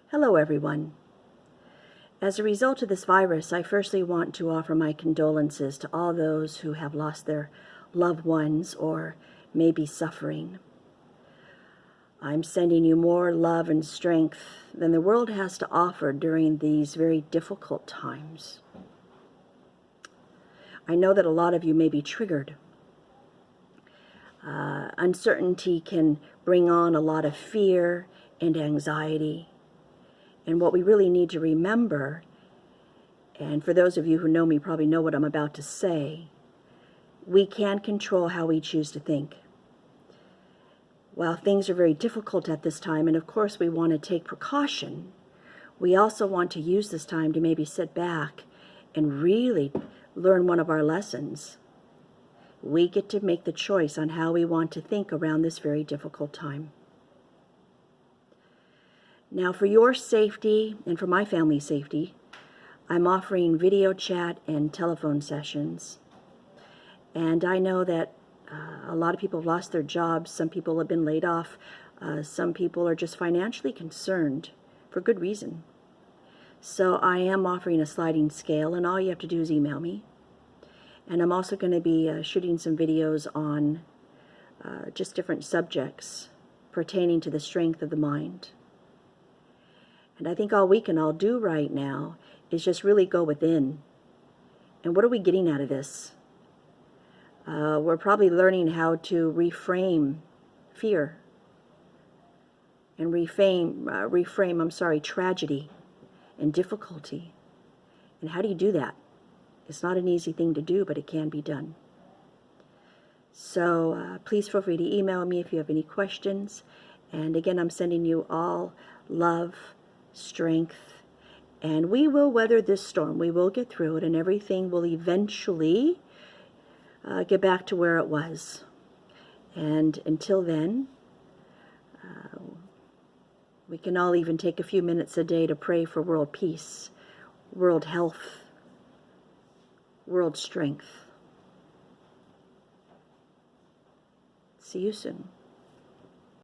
Hello, everyone. As a result of this virus, I firstly want to offer my condolences to all those who have lost their loved ones or may be suffering. I'm sending you more love and strength than the world has to offer during these very difficult times. I know that a lot of you may be triggered. Uncertainty can bring on a lot of fear and anxiety. And what we really need to remember, and for those of you who know me probably know what I'm about to say, we can control how we choose to think. While things are very difficult at this time, and of course we want to take precaution, we also want to use this time to maybe sit back and really learn one of our lessons. We get to make the choice on how we want to think around this very difficult time. Now, for your safety and for my family's safety, I'm offering video chat and telephone sessions. And I know that a lot of people have lost their jobs. Some people have been laid off. Some people are just financially concerned for good reason. So I am offering a sliding scale, and all you have to do is email me. And I'm also going to be shooting some videos on just different subjects pertaining to the strength of the mind. And I think all we can all do right now is just really go within. And what are we getting out of this? We're probably learning how to reframe fear and reframe tragedy and difficulty. And how do you do that? It's not an easy thing to do, but it can be done. So please feel free to email me if you have any questions. And again, I'm sending you all love, strength, and we will weather this storm. We will get through it, and everything will eventually get back to where it was. And until then, we can all even take a few minutes a day to pray for world peace, world health, world strength. See you soon.